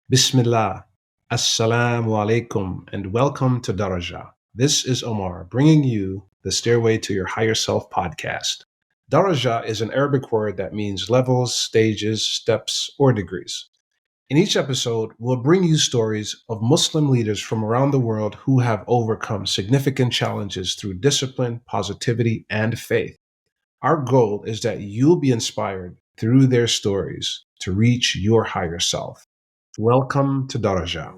Bismillah, Assalamu alaikum, and welcome to Daraja. This is Omar bringing you the Stairway to Your Higher Self podcast. Daraja is an Arabic word that means levels, stages, steps, or degrees. In each episode, we'll bring you stories of Muslim leaders from around the world who have overcome significant challenges through discipline, positivity, and faith. Our goal is that you'll be inspired through their stories to reach your higher self. Welcome to Daraja.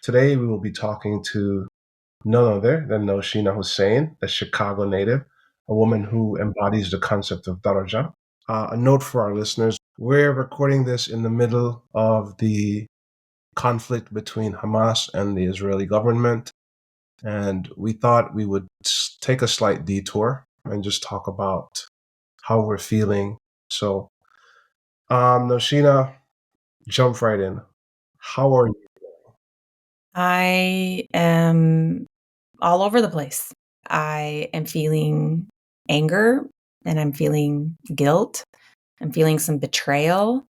Today we will be talking to none other than Nausheena Hussein, a Chicago native, a woman who embodies the concept of Daraja. A note for our listeners, we're recording this in the middle of the conflict between Hamas and the Israeli government, and we thought we would take a slight detour and just talk about how we're feeling. So, Nausheena, jump right in. How are you? I am all over the place. I am feeling anger and I'm feeling guilt. I'm feeling some betrayal.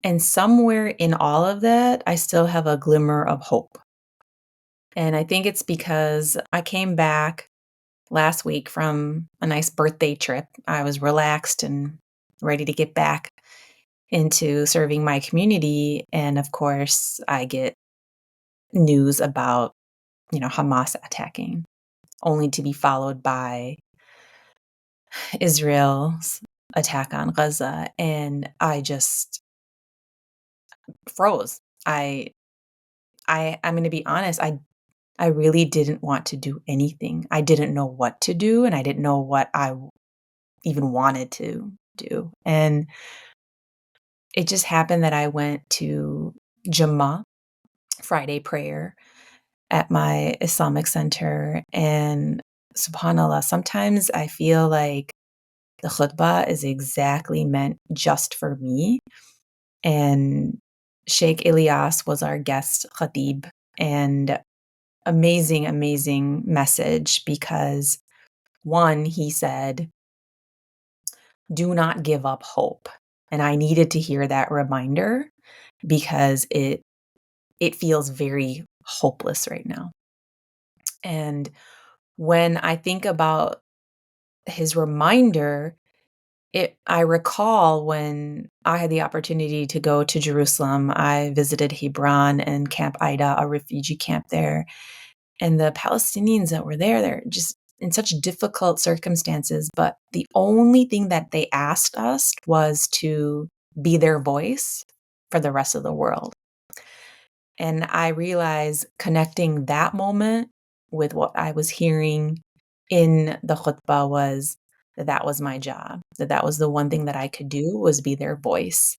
And somewhere in all of that, I still have a glimmer of hope. And I think it's because I came back last week from a nice birthday trip. I was relaxed and ready to get back into serving my community. And of course, I get news about, Hamas attacking, only to be followed by Israel's attack on Gaza. And I just froze. I'm going to be honest. I really didn't want to do anything. I didn't know what to do, and I didn't know what I even wanted to do. And it just happened that I went to Jummah, Friday prayer, at my Islamic center. And subhanAllah, sometimes I feel like the khutbah is exactly meant just for me. And Sheikh Ilyas was our guest khatib, and amazing, amazing message because one, he said, do not give up hope. And I needed to hear that reminder because it feels very hopeless right now. And when I think about his reminder, I recall when I had the opportunity to go to Jerusalem, I visited Hebron and Camp Ida, a refugee camp there. And the Palestinians that were there, they're just in such difficult circumstances. But the only thing that they asked us was to be their voice for the rest of the world. And I realized connecting that moment with what I was hearing in the khutbah was that was my job, that was the one thing that I could do was be their voice.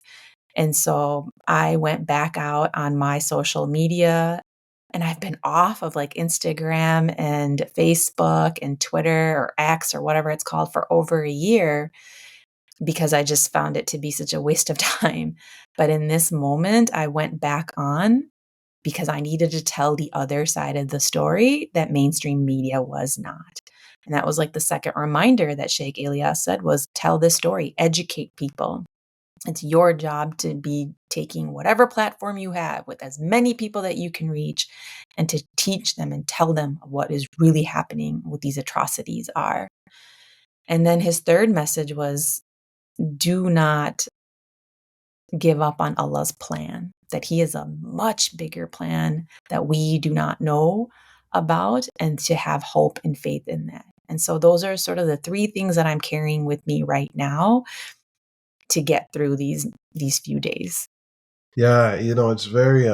And so I went back out on my social media, and I've been off of like Instagram and Facebook and Twitter or X or whatever it's called for over a year because I just found it to be such a waste of time. But in this moment, I went back on because I needed to tell the other side of the story that mainstream media was not. And that was like the second reminder that Sheikh Ilyas said was tell this story, educate people. It's your job to be taking whatever platform you have with as many people that you can reach and to teach them and tell them what is really happening, what these atrocities are. And then his third message was do not give up on Allah's plan, that He is a much bigger plan that we do not know about, and to have hope and faith in that. And so those are sort of the three things that I'm carrying with me right now to get through these few days. Yeah, it's very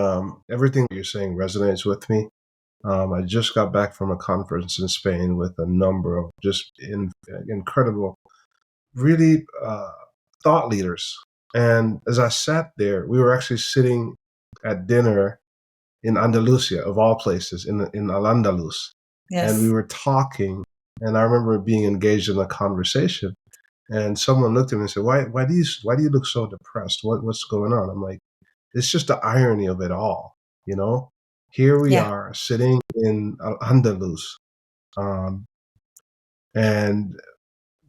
everything you're saying resonates with me. I just got back from a conference in Spain with a number of just incredible, really thought leaders. And as I sat there, we were actually sitting at dinner in Andalusia, of all places, in Al Andalus, and we Yes. were talking. And I remember being engaged in a conversation, and someone looked at me and said, "Why do you look so depressed? What's going on?" I'm like, it's just the irony of it all, you know. Here we Yeah. are sitting in Andalus, um, and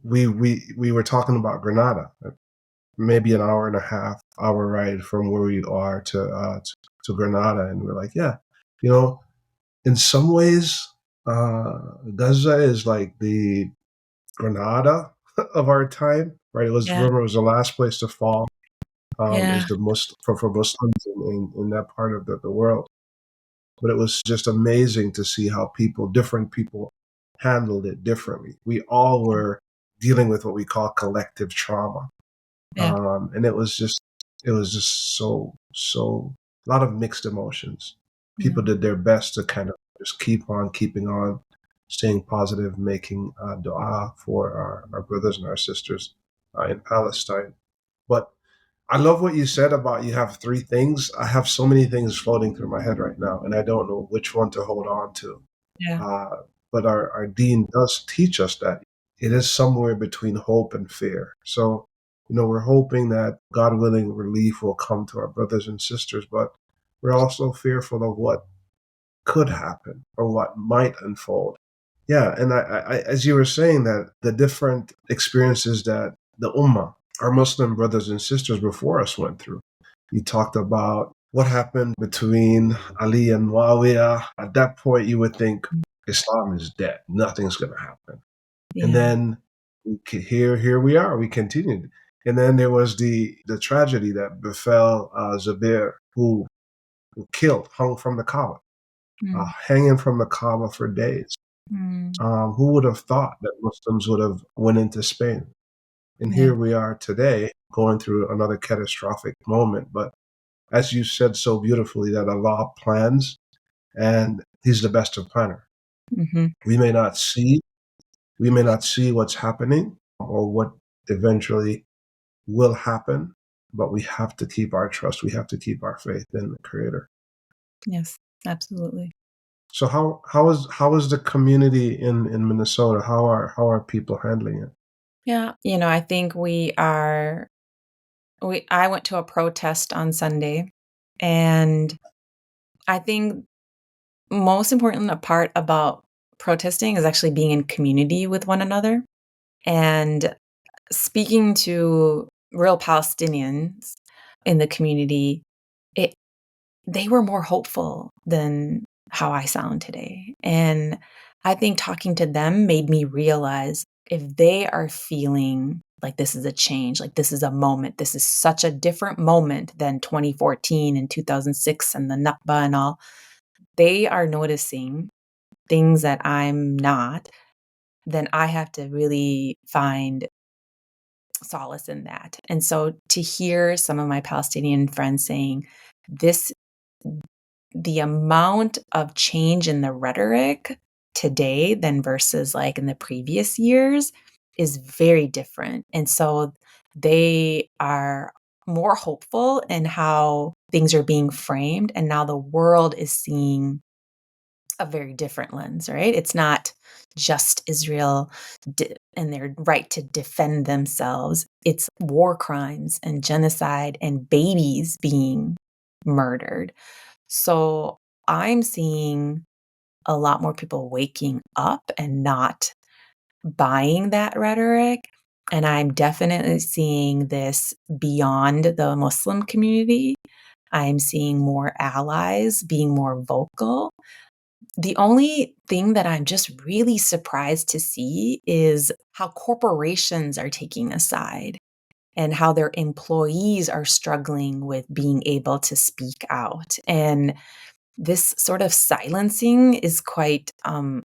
we were talking about Granada, maybe an hour and a half hour ride from where we are to Granada, and we're like, yeah, you know, in some ways, Gaza is like the Granada of our time, right? It was, Yeah. remember, it was the last place to fall. Yeah. Is the for Muslims in that part of the world. But it was just amazing to see how different people handled it differently. We all were dealing with what we call collective trauma. Yeah. And it was just so, a lot of mixed emotions. People Mm. did their best to kind of just keep on keeping on, staying positive, making dua for our brothers and our sisters in Palestine. But I love what you said about you have three things. I have so many things floating through my head right now, and I don't know which one to hold on to. Yeah. Uh, but our dean does teach us that it is somewhere between hope and fear. So, we're hoping that, God willing, relief will come to our brothers and sisters, but we're also fearful of what could happen or what might unfold. Yeah, and as you were saying, that the different experiences that the Ummah, our Muslim brothers and sisters before us, went through. You talked about what happened between Ali and Muawiyah. At that point, you would think Islam is dead. Nothing's going to happen. And Yeah. then here we are. We continued. And then there was the tragedy that befell Zubair, who killed, hung from the Kaaba, Mm. hanging from the Kaaba for days. Mm. Who would have thought that Muslims would have went into Spain? And Yeah. here we are today, going through another catastrophic moment. But as you said so beautifully, that Allah plans, and He's the best of planner. Mhm. We may not see, we may not see what's happening or what eventually will happen, but we have to keep our trust. We have to keep our faith in the Creator. Yes, absolutely. So how is the community in Minnesota? How are people handling it? Yeah, I think I went to a protest on Sunday, and I think most important a part about protesting is actually being in community with one another and speaking to real Palestinians in the community. It They were more hopeful than how I sound today. And I think talking to them made me realize if they are feeling like this is a change, like this is a moment, this is such a different moment than 2014 and 2006 and the Nakba and all, they are noticing things that I'm not, then I have to really find solace in that. And so to hear some of my Palestinian friends saying, this the amount of change in the rhetoric today than versus like in the previous years is very different. And so they are more hopeful in how things are being framed. And now the world is seeing a very different lens, right? It's not just Israel and their right to defend themselves. It's war crimes and genocide and babies being murdered. So I'm seeing a lot more people waking up and not buying that rhetoric. And I'm definitely seeing this beyond the Muslim community. I'm seeing more allies being more vocal. The only thing that I'm just really surprised to see is how corporations are taking a side and how their employees are struggling with being able to speak out. And this sort of silencing is quite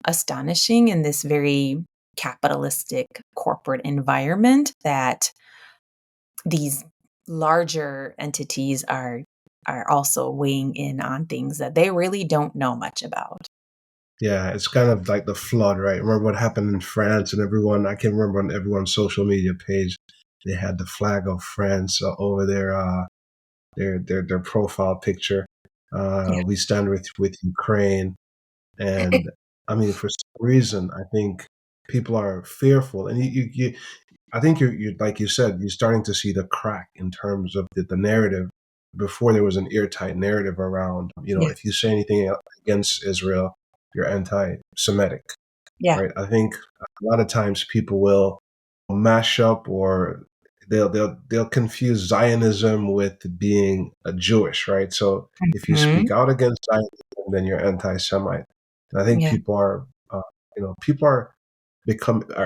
astonishing in this very capitalistic corporate environment that these larger entities are also weighing in on things that they really don't know much about. Yeah, it's kind of like the flood, right? Remember what happened in France, and everyone, I can remember on everyone's social media page, they had the flag of France over their profile picture. Yeah. We stand with Ukraine, and I mean, for some reason, I think people are fearful, and I think you're like you said, you're starting to see the crack in terms of the narrative. before there was an airtight narrative around, Yeah. if you say anything against Israel, you're anti-Semitic, Yeah. right? I think a lot of times people will mash up, or they'll confuse Zionism with being a Jewish, right? So if you speak Mhm. out against Zionism, then you're anti-Semite. And I think Yeah. people are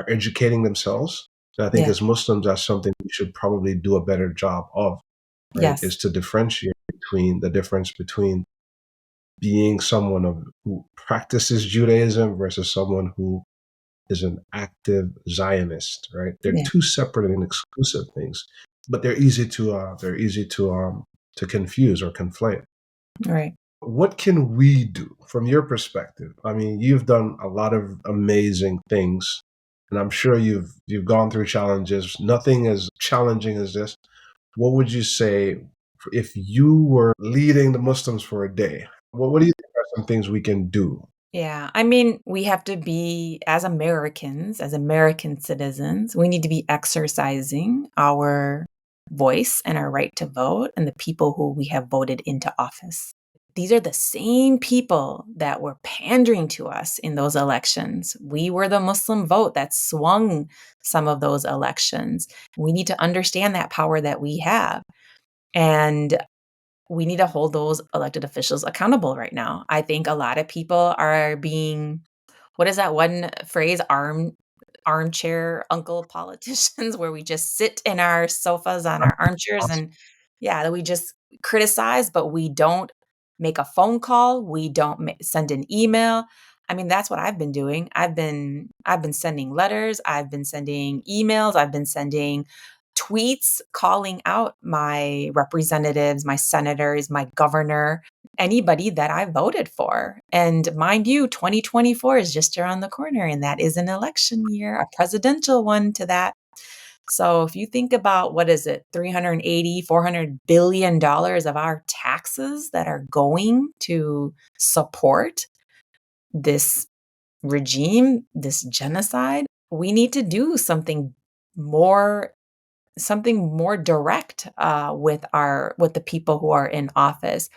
educating themselves. And I think Yeah. as Muslims, that's something we should probably do a better job of, right? Yes. Is to differentiate between the difference between being someone who practices Judaism versus someone who is an active Zionist, right? They're Yeah. two separate and exclusive things, but they're easy to confuse or conflate. Right. What can we do from your perspective? I mean, you've done a lot of amazing things, and I'm sure you've gone through challenges. Nothing as challenging as this. What would you say if you were leading the Muslims for a day? What do you think are some things we can do? Yeah, I mean, we have to be as Americans, as American citizens, we need to be exercising our voice and our right to vote and the people who we have voted into office. These are the same people that were pandering to us in those elections. We were the Muslim vote that swung some of those elections. We need to understand that power that we have. And we need to hold those elected officials accountable right now. I think a lot of people are being, what is that one phrase, armchair uncle politicians, where we just sit in our sofas on our armchairs and yeah, that we just criticize, but we don't make a phone call, we don't send an email. I mean, that's what I've been doing. I've been sending letters, I've been sending emails, I've been sending tweets calling out my representatives, my senators, my governor, anybody that I voted for. And mind you, 2024 is just around the corner, and that is an election year, a presidential one to that. So if you think about what is it, 380, $400 billion of our taxes that are going to support this regime, this genocide, we need to do more something more direct with the people who are in office,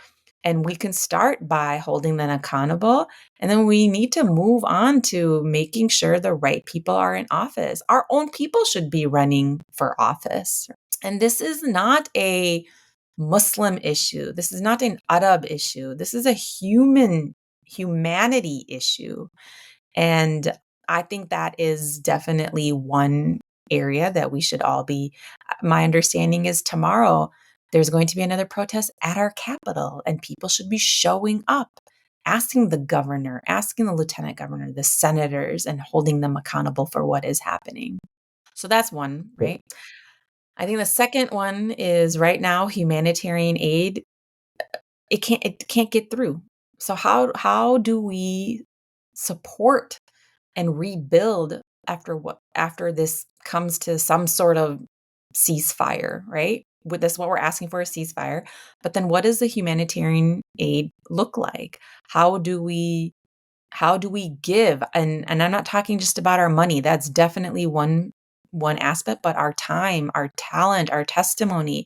and we can start by holding them accountable, and then we need to move on to making sure the right people are in office. Our own people should be running for office, and this is not a Muslim issue, this is not an Arab issue, this is a humanity issue. And I think that is definitely one area that we should all be. My understanding is tomorrow there's going to be another protest at our Capitol, and people should be showing up, asking the governor, asking the lieutenant governor, the senators, and holding them accountable for what is happening. So that's one, right? I think the second one is right now humanitarian aid. It can't get through. So how do we support and rebuild after this comes to some sort of ceasefire, right? With this, what we're asking for, a ceasefire. But then what does the humanitarian aid look like? How do we give? And I'm not talking just about our money. That's definitely one aspect, but our time, our talent, our testimony.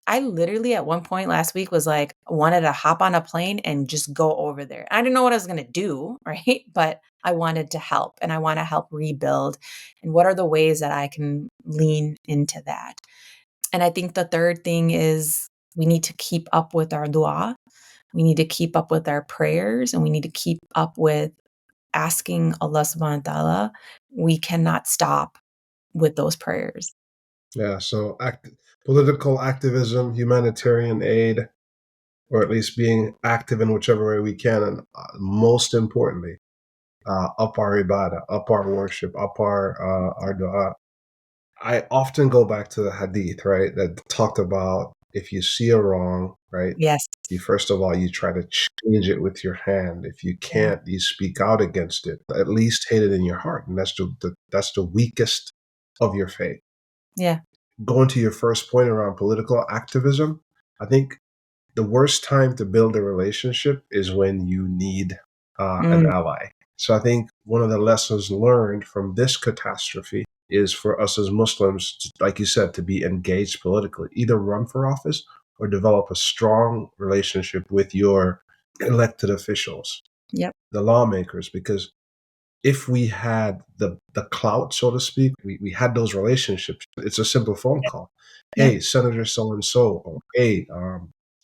I literally at one point last week was like, wanted to hop on a plane and just go over there. I didn't know what I was going to do, right? But I wanted to help, and I want to help rebuild. And what are the ways that I can lean into that? And I think the third thing is we need to keep up with our dua. We need to keep up with our prayers, and we need to keep up with asking Allah subhanahu wa ta'ala. We cannot stop with those prayers. Yeah, so political activism, humanitarian aid, or at least being active in whichever way we can, and most importantly, up our ibadah, up our worship, up our dua. I often go back to the hadith, right, that talked about if you see a wrong, right, Yes. you first of all you try to change it with your hand. If you Yeah. can't, you speak out against it. At least hate it in your heart, and that's the weakest of your faith. Yeah. Going to your first point around political activism, I think the worst time to build a relationship is when you need an Mm, ally. So I think one of the lessons learned from this catastrophe is for us as Muslims, like you said, to be engaged politically, either run for office or develop a strong relationship with your elected officials, Yep. the lawmakers, because if we had the clout, so to speak, we had those relationships. It's a simple phone Yep. call. Yep. Hey, Senator so and so, or hey,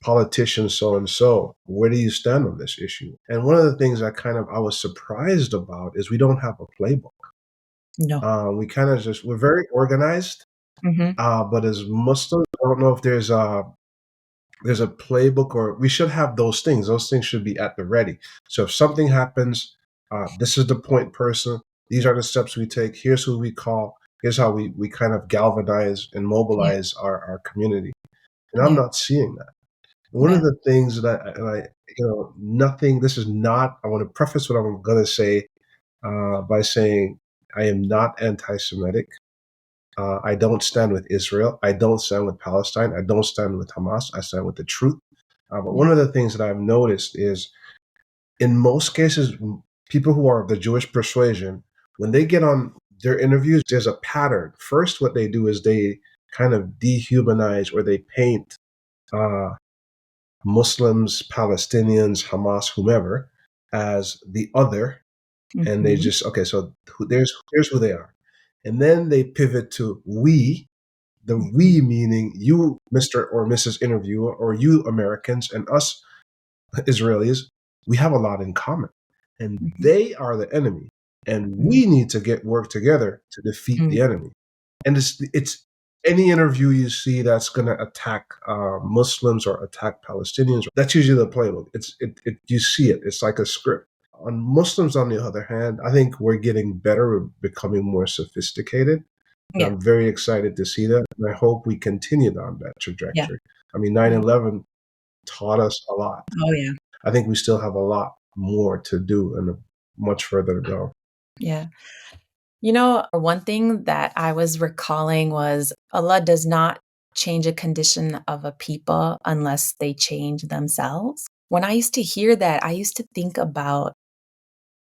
politician so and so, where do you stand on this issue? And one of the things I was surprised about is we don't have a playbook. No. We kind of just we're very organized, Mhm. but as Muslims, I don't know if there's a playbook, or we should have those things. Those things should be at the ready. So if something happens, this is the point person. These are the steps we take. Here's who we call. Here's how we kind of galvanize and Yeah. mobilize our community. And I'm Yeah. not seeing that. One of Yeah. the things that nothing, this is not, I want to preface what I'm going to say by saying I am not anti Semitic. I don't stand with Israel. I don't stand with Palestine. I don't stand with Hamas. I stand with the truth. But Yeah. one of the things that I've noticed is, in most cases, people who are of the Jewish persuasion, when they get on their interviews, there's a pattern. First, what they do is they kind of dehumanize, or they paint uh, Muslims, Palestinians, Hamas, whomever, as the other, and they Mhm. just okay. So here's who they are, and then they pivot to we. The Mhm. we meaning you, Mr. or Mrs. Interviewer, or you Americans, and us Israelis, we have a lot in common. And Mhm. they are the enemy. And Mhm. we need to work together to defeat Mhm. the enemy. And it's any interview you see that's going to attack Muslims or attack Palestinians. That's usually the playbook. You see it. It's like a script. On Muslims, on the other hand, I think we're getting better. We're becoming more sophisticated. And Yeah. I'm very excited to see that. And I hope we continue on that Yeah. trajectory. I mean, 9 Yeah. 11 taught us a lot. Oh, yeah. I think we still have a lot more to do and much further to go. Yeah. One thing that I was recalling was Allah does not change a condition of a people unless they change themselves. When I used to hear that, I used to think about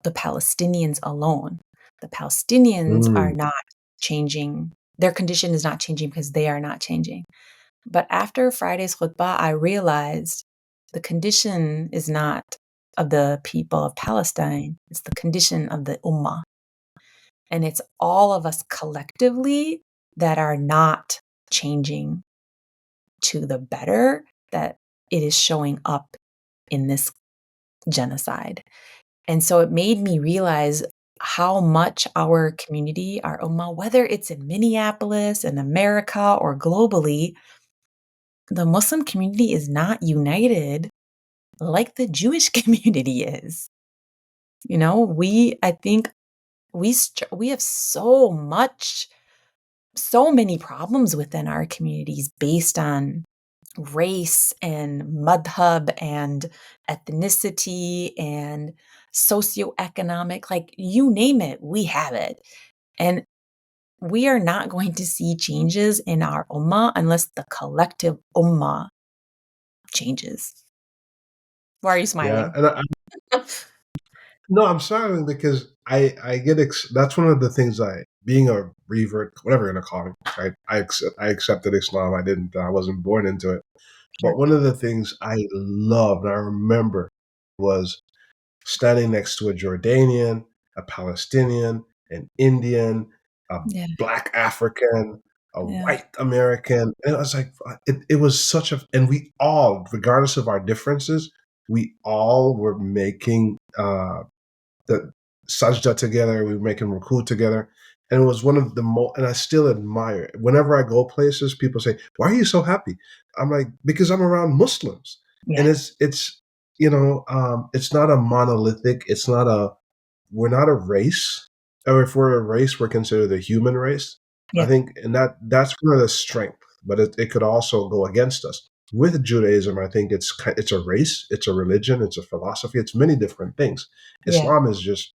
the Palestinians alone. The Palestinians are Mm, not changing. Their condition is not changing because they are not changing. But after Friday's khutbah, I realized the condition is not of the people of Palestine, it's the condition of the Ummah. And it's all of us collectively that are not changing to the better, that it is showing up in this genocide. And so it made me realize how much our community, our Ummah, whether it's in Minneapolis, in America, or globally, the Muslim community is not united like the Jewish community is. I think we have so many problems within our communities based on race and madhab and ethnicity and socioeconomic, like you name it, we have it. And we are not going to see changes in our ummah unless the collective ummah changes. Why are you yeah, smiling? and no, I'm sorry because I get that's one of the things being a revert, whatever you're gonna call it, right? I accepted Islam. I wasn't born into it. Sure. But one of the things I loved, I remember, was standing next to a Jordanian, a Palestinian, an Indian, a Yeah. Black African, a Yeah. white American. And I was like, it was such and we all, regardless of our differences, we all were making the sajda together. We were making ruku together. And it was one of the most, and I still admire it. Whenever I go places, people say, "Why are you so happy?" I'm like, "Because I'm around Muslims." And Yeah. it's not a monolithic. We're not a race. Or if we're a race, we're considered a human race. I Yeah. think, and that's one of the strength, but it could also go against us. With Judaism, I think it's a race, it's a religion, it's a philosophy, it's many different things. Yeah. Islam is just,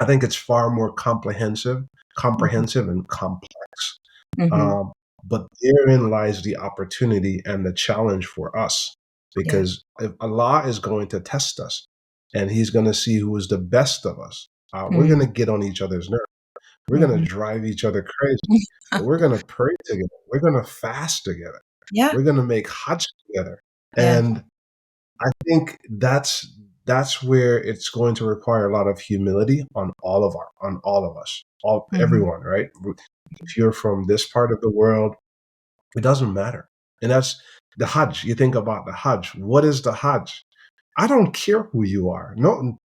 I think it's far more Mhm. comprehensive and complex. Mhm. Um, but therein lies the opportunity and the challenge for us, Yeah. because if Allah is going to test us, and He's going to see who is the best of us, we're going Mhm. to get on each other's nerves. We're going to Mhm. drive each other crazy. But we're going to pray together. We're going to fast together. Yeah. We're going to make Hajj together. Yeah. And I think that's where it's going to require a lot of humility on all of us, Mhm. everyone, right? If you're from this part of the world, it doesn't matter. And that's the Hajj. You think about the Hajj. What is the Hajj? I don't care who you are. No,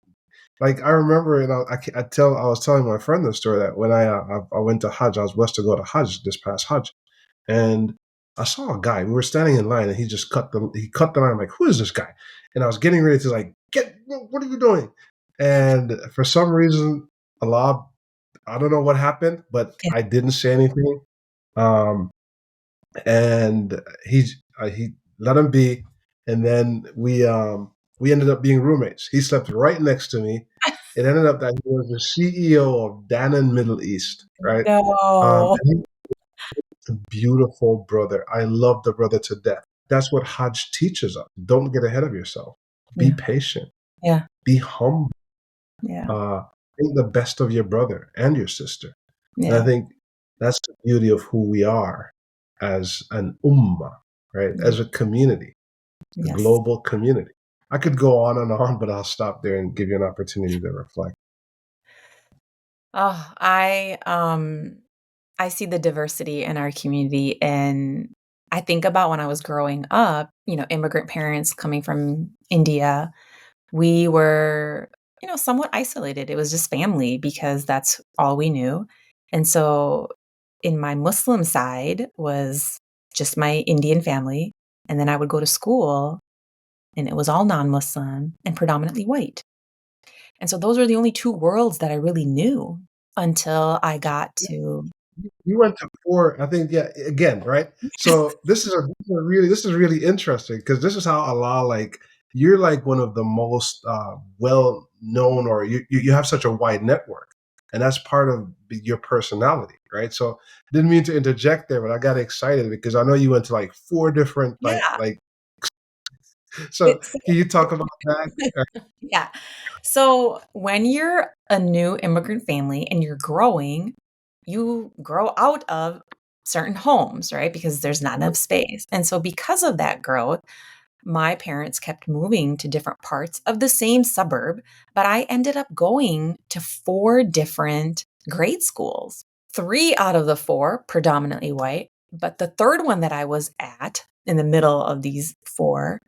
like I remember, I was telling my friend the story that when I went to Hajj, I was blessed to go to Hajj this past Hajj, and I saw a guy. We were standing in line, and he cut the line. I'm like, who is this guy? And I was getting ready to like get. What are you doing? And for some reason, Allah, I don't know what happened, but Yeah. I didn't say anything. Um, and he let him be, and then we ended up being roommates. He slept right next to me. It ended up that he was the CEO of Dannon Middle East, right? No. And he's a beautiful brother. I love the brother to death. That's what Hajj teaches us. Don't get ahead of yourself. Be Yeah. patient. Yeah. Be humble. Yeah. Uh, think the best of your brother and your sister. And I Yeah. think that's the beauty of who we are as an ummah, right? Yeah. As a community, a Yes. global community. I could go on and on, but I'll stop there and give you an opportunity to reflect. Oh, I see the diversity in our community, and I think about when I was growing up, immigrant parents coming from India. We were, somewhat isolated. It was just family because that's all we knew. And so in my Muslim side was just my Indian family, and then I would go to school and it was all non-Muslim and predominantly white. And so those were the only two worlds that I really knew until I got to. You went to four, I think, yeah, again, right? So this is really interesting because this is how Allah, like, you're like one of the most well known, or you have such a wide network, and that's part of your personality, right? So I didn't mean to interject there, but I got excited because I know you went to like four different Yeah. like. So It's can you talk about that? yeah. So when you're a new immigrant family and you're growing, you grow out of certain homes, right? Because there's not enough space. And so because of that growth, my parents kept moving to different parts of the same suburb, but I ended up going to four different grade schools. Three out of the four predominantly white, but the third one that I was at in the middle of these four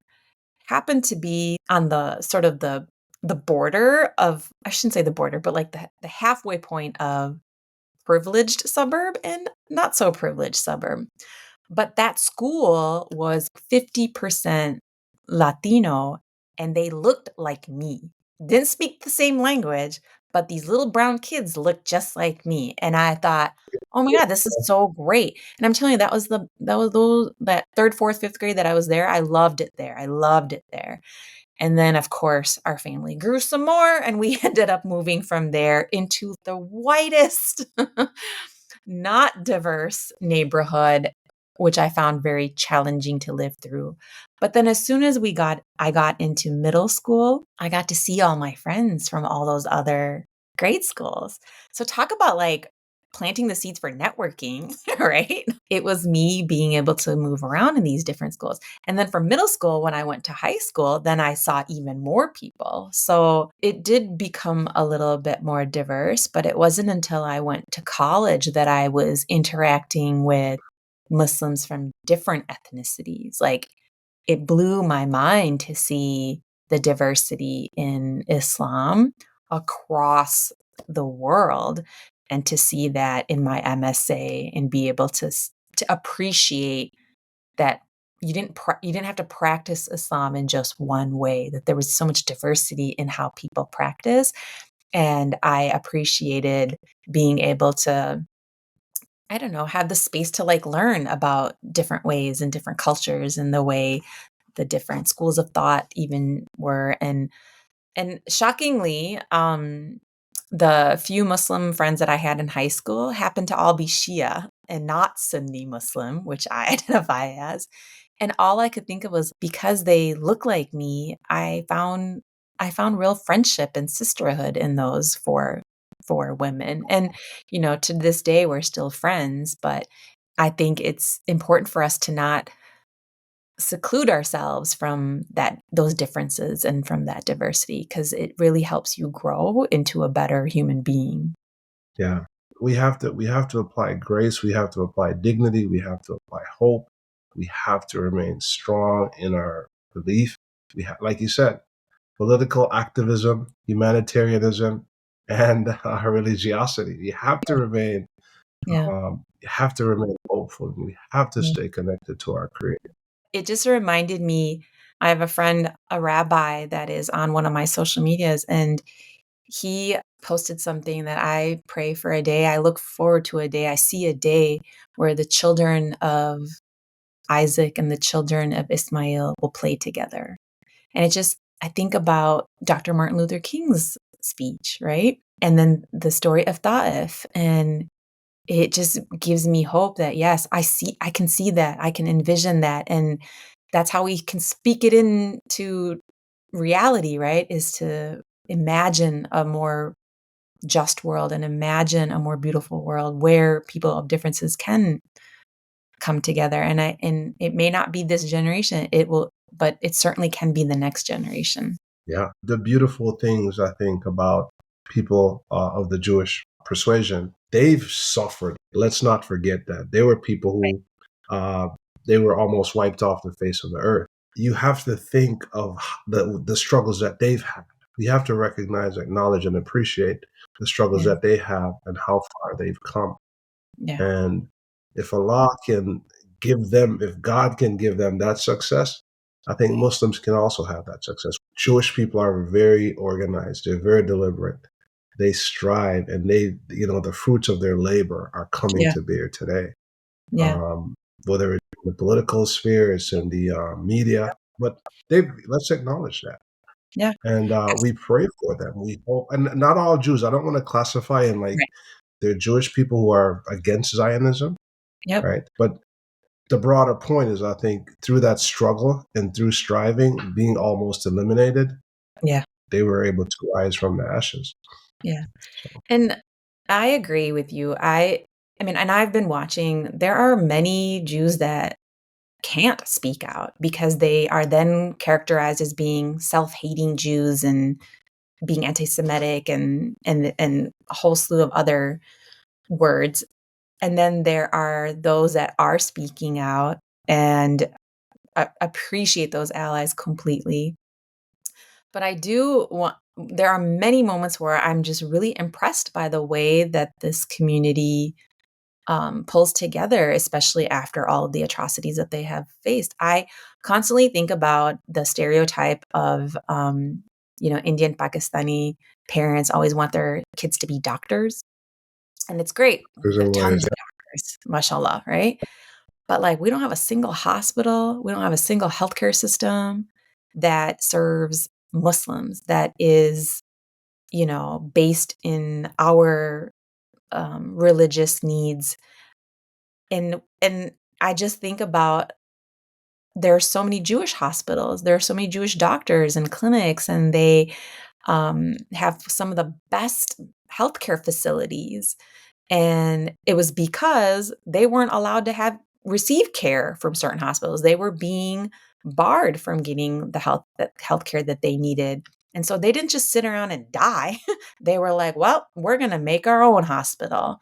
happened to be on the sort of the border of, I shouldn't say the border, but like the halfway point of privileged suburb and not so privileged suburb. But that school was 50% Latino and they looked like me. Didn't speak the same language, but these little brown kids looked just like me. And I thought, oh my God, this is so great. And I'm telling you, that third, fourth, fifth grade that I was there. I loved it there. I loved it there. And then, of course, our family grew some more, and we ended up moving from there into the whitest, not diverse neighborhood, which I found very challenging to live through. But then, as soon as I got into middle school, I got to see all my friends from all those other grade schools. So, talk about like planting the seeds for networking, right? It was me being able to move around in these different schools. And then from middle school, when I went to high school, then I saw even more people. So it did become a little bit more diverse, but it wasn't until I went to college that I was interacting with Muslims from different ethnicities. Like it blew my mind to see the diversity in Islam across the world and to see that in my MSA and be able to appreciate that you didn't have to practice Islam in just one way, that there was so much diversity in how people practice. And I appreciated being able to, I don't know, have the space to like learn about different ways and different cultures and the way the different schools of thought even were. And shockingly, the few Muslim friends that I had in high school happened to all be Shia and not Sunni Muslim, which I identify as. And all I could think of was because they look like me, I found real friendship and sisterhood in those for women. And to this day we're still friends, but I think it's important for us to not seclude ourselves from those differences and from that diversity, because it really helps you grow into a better human being. Yeah. We have to apply grace, we have to apply dignity, we have to apply hope. We have to remain strong in our belief. Like you said, political activism, humanitarianism, and religiosity. Yeah. You have to remain hopeful. We have to Yeah. stay connected to our Creator. It just reminded me, I have a friend, a rabbi that is on one of my social medias, and he posted something that I pray for a day. I look forward to a day. I see a day where the children of Isaac and the children of Ismail will play together. And I think about Dr. Martin Luther King's speech, right? And then the story of Ta'if. And it just gives me hope that, yes, I can see that, I can envision that. And that's how we can speak it into reality, right? Is to imagine a more just world and imagine a more beautiful world where people of differences can come together. And it may not be this generation, but it certainly can be the next generation. Yeah. The beautiful things I think about people of the Jewish persuasion, they've suffered. Let's not forget that. They were people Right. who they were almost wiped off the face of the earth. You have to think of the struggles that they've had. We have to recognize, acknowledge, and appreciate the struggles Yeah. that they have and how far they've come. Yeah. And if if God can give them that success, I think Muslims can also have that success. Jewish people are very organized. They're very deliberate. They strive, and the fruits of their labor are coming Yeah. to bear today. Yeah. Um, Whether it's in the political sphere, it's in the media, but let's acknowledge that. Yeah. And Yes. we pray for them. We hope, and not all Jews. I don't want to classify in like Right. there are Jewish people who are against Zionism, Yep. right? But the broader point is, I think, through that struggle and through striving, being almost eliminated, Yeah. they were able to rise from the ashes. Yeah. So, And I agree with you. I mean, and I've been watching, there are many Jews that can't speak out because they are then characterized as being self-hating Jews and being anti-Semitic and a whole slew of other words. And then there are those that are speaking out and appreciate those allies completely. But there are many moments where I'm just really impressed by the way that this community pulls together, especially after all of the atrocities that they have faced. I constantly think about the stereotype of, Indian Pakistani parents always want their kids to be doctors. And it's great. there's There a are ways. tons of doctors, mashallah, right? But like, we don't have a single hospital, we don't have a single healthcare system that serves Muslims, that is, based in our religious needs. And I just think about, there are so many Jewish hospitals, there are so many Jewish doctors and clinics, and they have some of the best healthcare facilities. And it was because they weren't allowed to receive care from certain hospitals. They were being barred from getting the healthcare that they needed. And so they didn't just sit around and die. They were like, well, we're going to make our own hospital.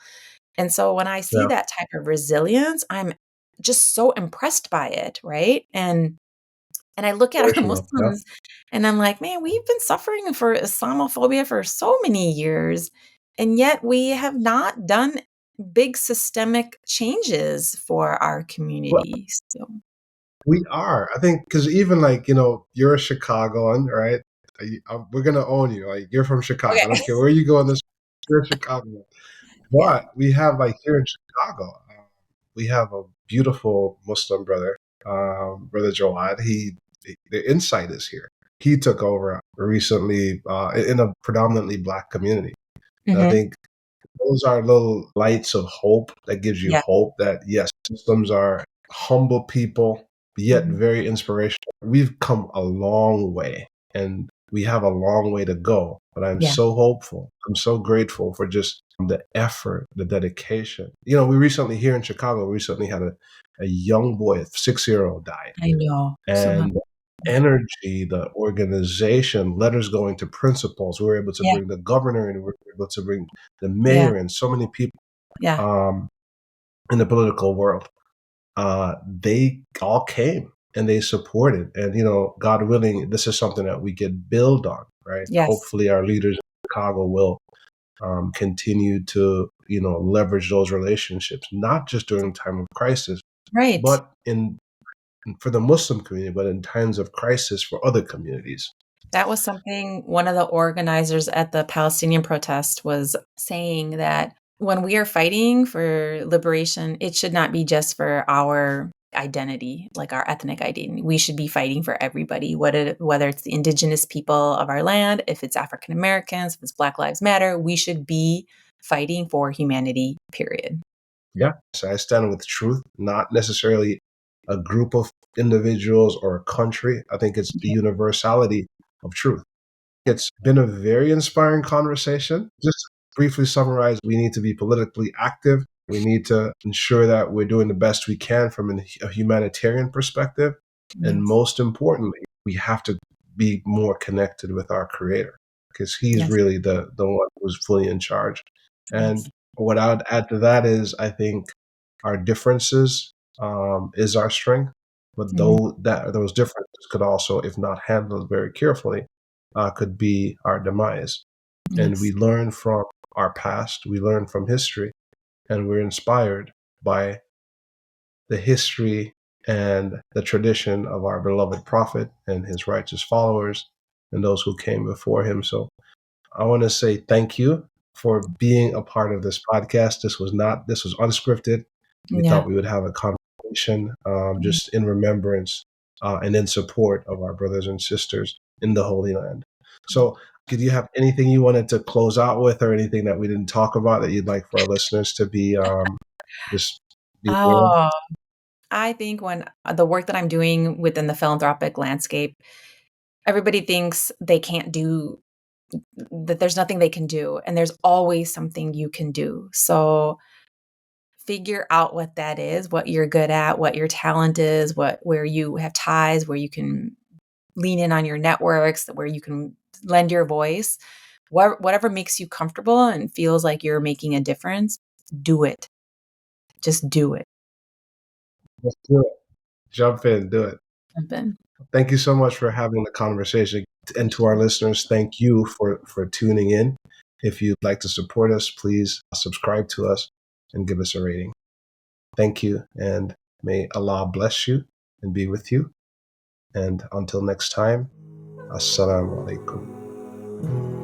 And so when I see Yeah, that type of resilience, I'm just so impressed by it, right? And I look at our inspirational. Yeah. Muslims and I'm like, man, we've been suffering for Islamophobia for so many years, and yet we have not done big systemic changes for our Well, community. So, we are. I think because even like you're a Chicagoan, right? We're gonna own you. Like you're from Chicago. I okay. don't care where you go in this. You're a Chicagoan. Yeah. But we have like here in Chicago, we have a beautiful Muslim brother, Brother Jawad. The insight is here. He took over recently in a predominantly black community. And I Hmm. think those are little lights of hope that gives you Yeah. hope that yes, Muslims are humble people, yet Hmm. very inspirational. We've come a long way and we have a long way to go. But I'm Yeah. so hopeful. I'm so grateful for just the effort, the dedication. We recently here in Chicago, we recently had a young boy, a 6-year-old died. I know. And the energy, the organization, letters going to principals. We were able to Yeah, bring the governor and we were able to bring the yeah, mayor and so many people yeah, um, in the political world. They all came and they supported. And, God willing, this is something that we could build on, right? yes, Hopefully, our leaders in Chicago will continue to, leverage those relationships, not just during time of crisis, right. but for the Muslim community, but in times of crisis for other communities. That was something one of the organizers at the Palestinian protest was saying, that when we are fighting for liberation, it should not be just for our identity, like our ethnic identity. We should be fighting for everybody, whether it's the indigenous people of our land, if it's African Americans, if it's Black Lives Matter, we should be fighting for humanity, period. Yeah. So I stand with truth, not necessarily a group of individuals or a country. I think it's the Yeah. universality of truth. It's been a very inspiring conversation. Just to briefly summarize, we need to be politically active. We need to ensure that we're doing the best we can from a humanitarian perspective. And Yes. most importantly, we have to be more connected with our creator because he's Yes. really the one who's fully in charge. Yes. And what I would add to that is I think our differences is our strength, but Mhm. those differences could also, if not handled very carefully, could be our demise. And we Yes. learn from our past, we learn from history, and we're inspired by the history and the tradition of our beloved prophet and his righteous followers and those who came before him. So I want to say thank you for being a part of this podcast. This was unscripted. We Yeah. thought we would have a conversation just in remembrance and in support of our brothers and sisters in the Holy Land. So, did you have anything you wanted to close out with, or anything that we didn't talk about that you'd like for our listeners to be just be aware of? Oh, I think when the work that I'm doing within the philanthropic landscape, everybody thinks they can't do, that there's nothing they can do, and there's always something you can do. So figure out what that is, what you're good at, what your talent is, where you have ties, where you can lean in on your networks, where you can lend your voice. Whatever makes you comfortable and feels like you're making a difference, do it. Just do it. Let's do it. Jump in, do it. Jump in. Thank you so much for having the conversation. And Thank to our you. listeners, thank you for tuning in. If you'd like to support us, please subscribe to us and give us a rating. Thank you, and may Allah bless you and be with you. And until next time, Assalamu alaikum.